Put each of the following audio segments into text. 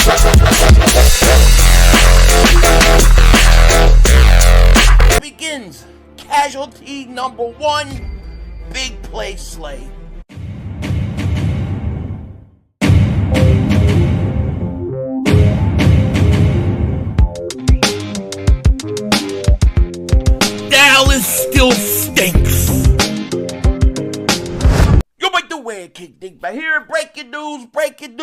It begins. Casualty number 1. Big play Slay. Dallas still stinks. You make the way, kick dick back here. Breaking news, breaking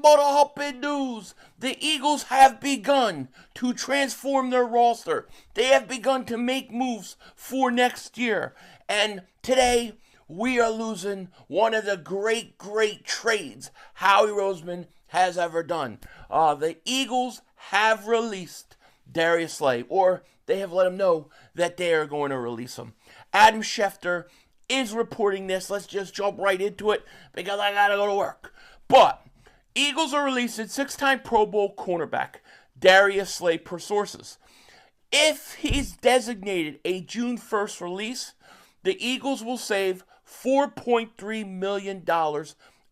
motor humping news. The Eagles have begun to transform their roster. They have begun to make moves for next year. And today, we are losing one of the great trades Howie Roseman has ever done. The Eagles have released Darius Slay, or they have let him know that they are going to release him. Adam Schefter is reporting this. Let's just jump right into it because I gotta go to work. But Eagles are releasing 6-time Pro Bowl cornerback Darius Slay per sources. If he's designated a June 1st release, the Eagles will save $4.3 million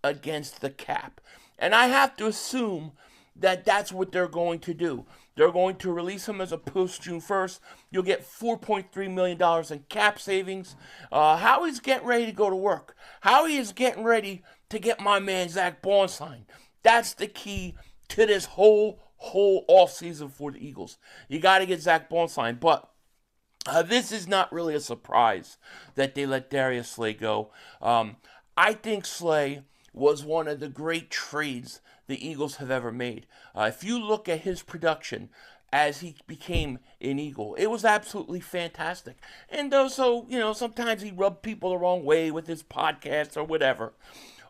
against the cap. And I have to assume that that's what they're going to do. They're going to release him as a post-June 1st. You'll get $4.3 million in cap savings. Howie's getting ready to go to work. Howie is getting ready to get my man Zach Bond signed. That's the key to this whole offseason for the Eagles. You got to get Zach Bond signed. But this is not really a surprise that they let Darius Slay go. I think Slay was one of the great trades the Eagles have ever made. If you look at his production as he became an Eagle, it was absolutely fantastic. And so, sometimes he rubbed people the wrong way with his podcasts or whatever.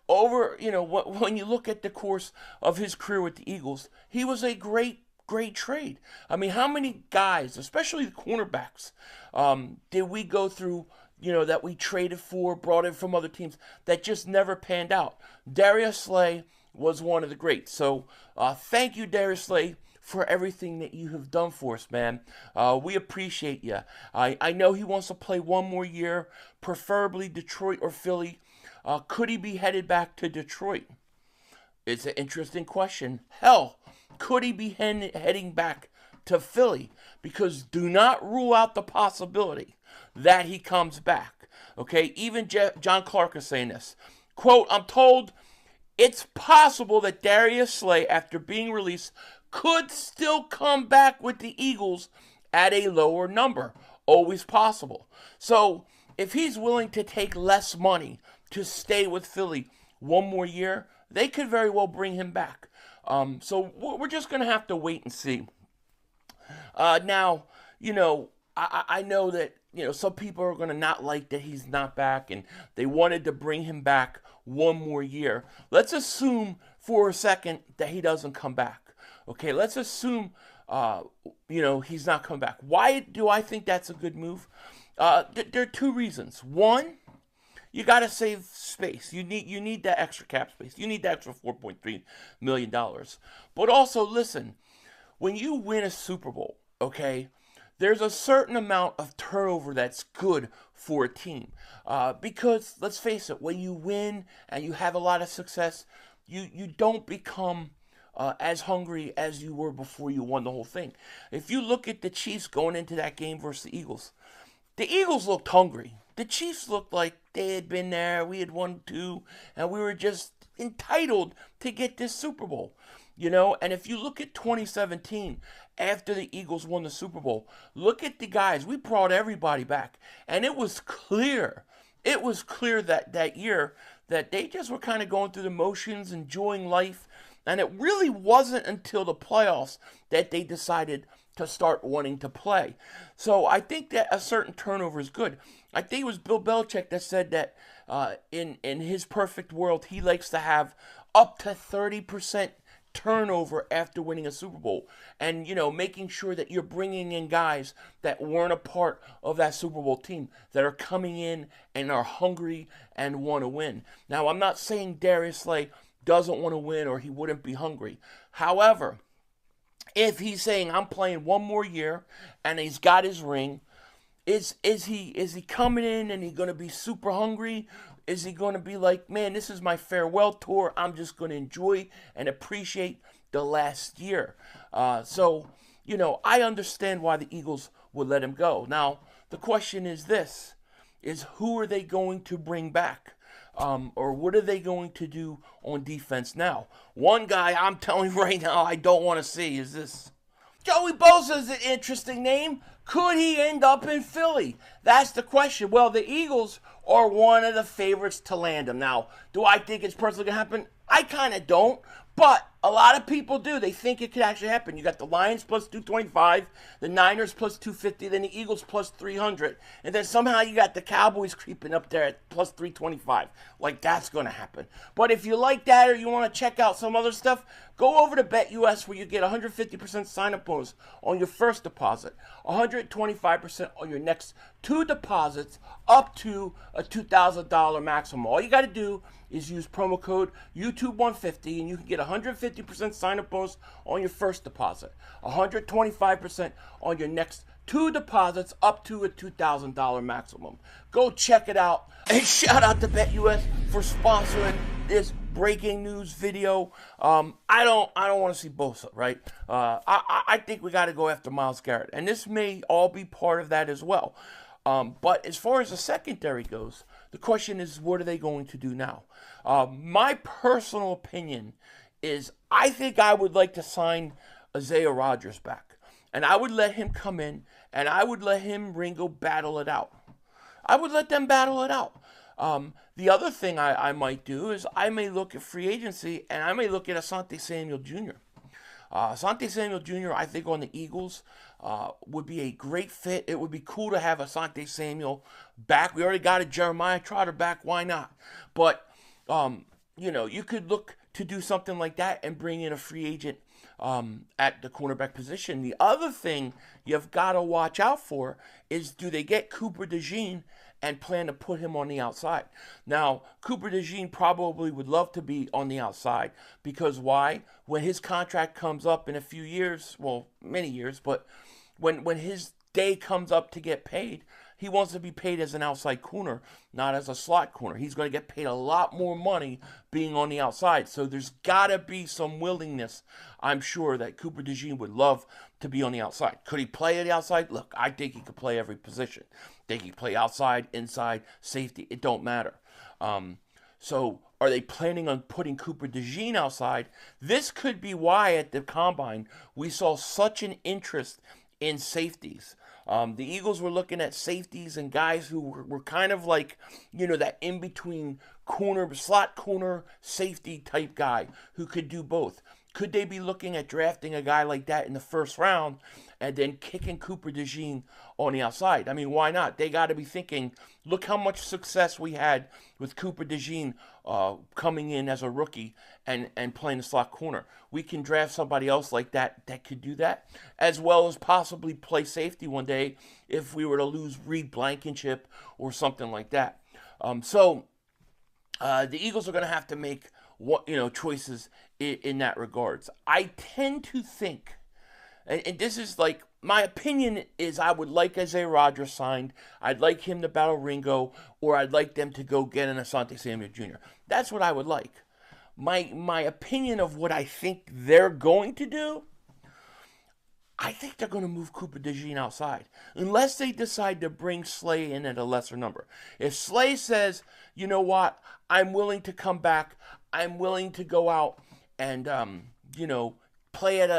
When you look at the course of his career with the Eagles, he was a great trade. I mean, how many guys, especially the cornerbacks, did we go through, that we traded for, brought in from other teams, that just never panned out? Darius Slay was one of the greats. So thank you, Darius Slay, for everything that you have done for us, man. We appreciate you. I know he wants to play one more year, preferably Detroit or Philly. Could he be headed back to Detroit? It's an interesting question. Hell, could he be heading back to Philly? Because do not rule out the possibility that he comes back. Okay, even John Clark is saying this. Quote, I'm told it's possible that Darius Slay, after being released, could still come back with the Eagles at a lower number. Always possible. So if he's willing to take less money to stay with Philly one more year, they could very well bring him back. So we're just going to have to wait and see. Now, I know that, some people are going to not like that he's not back, and they wanted to bring him back one more year. Let's assume for a second that he doesn't come back. Okay, let's assume, he's not coming back. Why do I think that's a good move? There are two reasons. One, you got to save space. You need that extra cap space. You need that extra $4.3 million. But also, listen, when you win a Super Bowl, okay, there's a certain amount of turnover that's good for a team. Because, let's face it, when you win and you have a lot of success, you don't become as hungry as you were before you won the whole thing. If you look at the Chiefs going into that game versus the Eagles looked hungry. The Chiefs looked like they had been there, we had won 2, and we were just entitled to get this Super Bowl. And if you look at 2017, after the Eagles won the Super Bowl, look at the guys. We brought everybody back. And it was clear. It was clear that year that they just were kind of going through the motions, enjoying life. And it really wasn't until the playoffs that they decided to start wanting to play. So I think that a certain turnover is good. I think it was Bill Belichick that said that in his perfect world, he likes to have up to 30% turnover after winning a Super Bowl, and making sure that you're bringing in guys that weren't a part of that Super Bowl team, that are coming in and are hungry and want to win. Now, I'm not saying Darius Slay doesn't want to win or he wouldn't be hungry. However, if he's saying I'm playing one more year and he's got his ring, is he coming in and he's going to be super hungry? Is he going to be like, man, this is my farewell tour. I'm just going to enjoy and appreciate the last year. I understand why the Eagles would let him go. Now, the question is this, is who are they going to bring back? Or what are they going to do on defense now? One guy I'm telling you right now I don't want to see is this. Joey Bosa is an interesting name. Could he end up in Philly? That's the question. Well, the Eagles are one of the favorites to land him. Now, do I think it's personally going to happen? I kind of don't, but a lot of people do. They think it could actually happen. You got the Lions plus 225, the Niners plus 250, then the Eagles plus 300, and then somehow you got the Cowboys creeping up there at plus 325. Like, that's going to happen. But if you like that or you want to check out some other stuff, go over to BetUS where you get 150% sign-up bonus on your first deposit, 125% on your next 2 deposits, up to a $2,000 maximum. All you got to do is use promo code YouTube150 and you can get 150% sign-up bonus on your first deposit, 125% on your next 2 deposits, up to a $2,000 maximum. Go check it out. And shout out to BetUS for sponsoring this breaking news video. I don't want to see Bosa, right? I think we got to go after Myles Garrett, and this may all be part of that as well. But as far as the secondary goes, the question is, what are they going to do now? My personal opinion is I think I would like to sign Isaiah Rodgers back. And I would let him come in, and I would let him, Ringo, battle it out. I would let them battle it out. The other thing I might do is I may look at free agency, and I may look at Asante Samuel Jr. Asante Samuel Jr., I think, on the Eagles would be a great fit. It would be cool to have Asante Samuel back. We already got a Jeremiah Trotter back. Why not? But, you could look to do something like that and bring in a free agent at the cornerback position. The other thing you've got to watch out for is, do they get Cooper Dejean and plan to put him on the outside? Now, Cooper Dejean probably would love to be on the outside because why? When his contract comes up in a few years, well, many years, but when his day comes up to get paid, he wants to be paid as an outside corner, not as a slot corner. He's going to get paid a lot more money being on the outside. So there's got to be some willingness, I'm sure, that Cooper Dejean would love to be on the outside. Could he play at the outside? Look, I think he could play every position. I think he could play outside, inside, safety. It don't matter. So are they planning on putting Cooper Dejean outside? This could be why at the Combine we saw such an interest in safeties. The Eagles were looking at safeties and guys who were kind of like, that in-between corner, slot corner, safety type guy who could do both. Could they be looking at drafting a guy like that in the first round and then kicking Cooper Dejean on the outside? I mean, why not? They got to be thinking, look how much success we had with Cooper Dejean coming in as a rookie and playing the slot corner. We can draft somebody else like that could do that, as well as possibly play safety one day if we were to lose Reed Blankenship or something like that. The Eagles are going to have to make choices in that regards. I tend to think, and this is like, my opinion is I would like Isaiah Rodgers signed. I'd like him to battle Ringo, or I'd like them to go get an Asante Samuel Jr. That's what I would like. My opinion of what I think they're going to do, I think they're going to move Cooper Dejean outside, unless they decide to bring Slay in at a lesser number. If Slay says, you know what, I'm willing to come back, I'm willing to go out and play at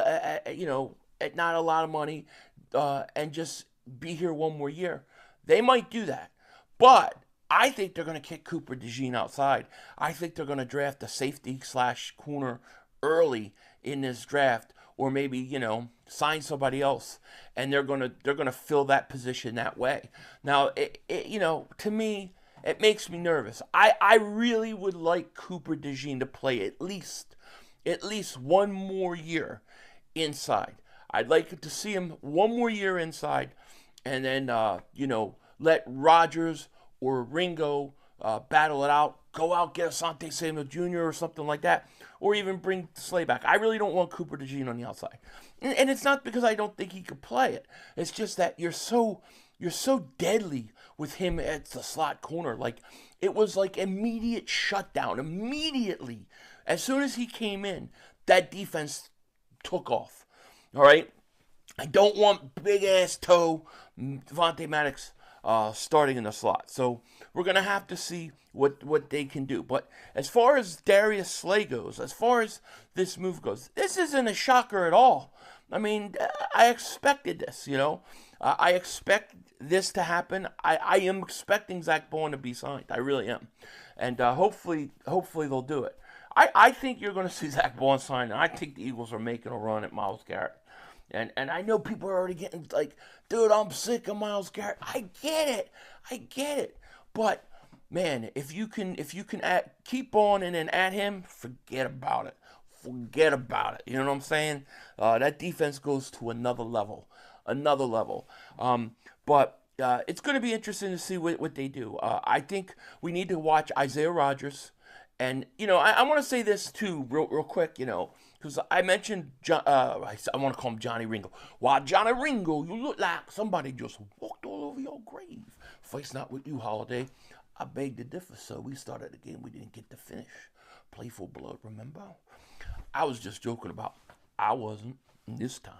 at not a lot of money, and just be here one more year, they might do that. But I think they're going to kick Cooper Dejean outside. I think they're going to draft a safety / corner early in this draft, or maybe sign somebody else, and they're going to fill that position that way. Now, to me, it makes me nervous. I really would like Cooper Dejean to play at least one more year inside. I'd like to see him one more year inside, and then let Rodgers or Ringo battle it out. Go out, get Asante Samuel Jr. or something like that, or even bring Slay back. I really don't want Cooper Dejean on the outside, and it's not because I don't think he could play it. It's just that you're so you're so deadly with him at the slot corner. Like, it was like immediate shutdown. Immediately. As soon as he came in, that defense took off. All right? I don't want big-ass toe Devontae Maddox starting in the slot. So we're going to have to see what they can do. But as far as Darius Slay goes, as far as this move goes, this isn't a shocker at all. I mean, I expected this, you know. I expect this to happen. I am expecting Zach Bowen to be signed. I really am. And hopefully they'll do it. I think you're going to see Zach Bowen signed. And I think the Eagles are making a run at Myles Garrett. And I know people are already getting like, dude, I'm sick of Myles Garrett. I get it. But man, if you can keep on and then add him, forget about it. You know what I'm saying? That defense goes to another level. But it's going to be interesting to see what they do. I think we need to watch Isaiah Rodgers. And, you know, I want to say this, too, real quick, you know, because I mentioned, I want to call him Johnny Ringo. Wow, Johnny Ringo, you look like somebody just walked all over your grave. Face not with you, Holiday. I beg to differ, sir. We started a game we didn't get to finish. Playful blood, remember? I was just joking about, I wasn't. This time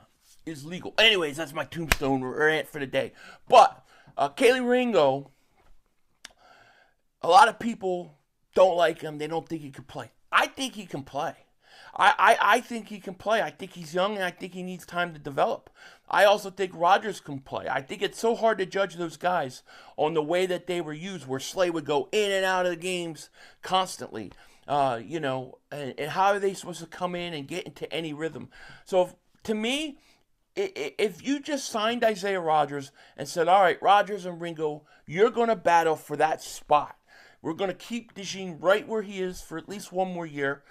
is legal. Anyways, that's my tombstone rant for the day. But, Kaylee Ringo, a lot of people don't like him. They don't think he can play. I think he can play. I think he can play. I think he's young, and I think he needs time to develop. I also think Rodgers can play. I think it's so hard to judge those guys on the way that they were used, where Slay would go in and out of the games constantly. You know, and how are they supposed to come in and get into any rhythm? So, to me, if you just signed Isaiah Rodgers and said, all right, Rodgers and Ringo, you're going to battle for that spot. We're going to keep Dejean right where he is for at least one more year.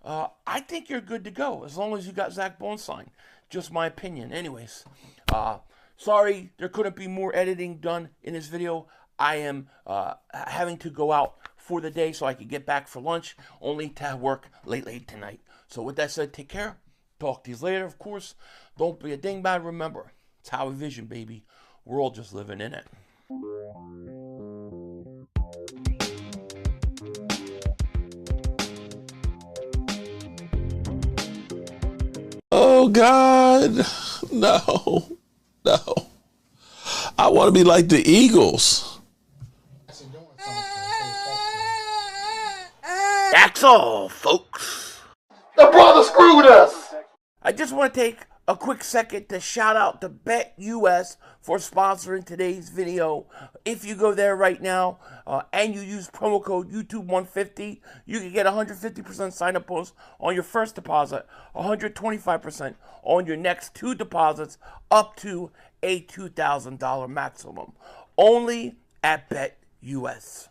I think you're good to go as long as you got Zach Bowen signed. Just my opinion. Anyways, sorry there couldn't be more editing done in this video. I am having to go out for the day so I could get back for lunch, only to work late tonight. So with that said, take care. Talk to you later, of course. Don't be a dingbat. Remember, it's how we vision, baby. We're all just living in it. Oh, God. No. I want to be like the Eagles. That's all, folks. The brother screwed us. I just want to take a quick second to shout out to BetUS for sponsoring today's video. If you go there right now and you use promo code YouTube150, you can get 150% sign-up bonus on your first deposit, 125% on your next 2 deposits, up to a $2,000 maximum. Only at BetUS.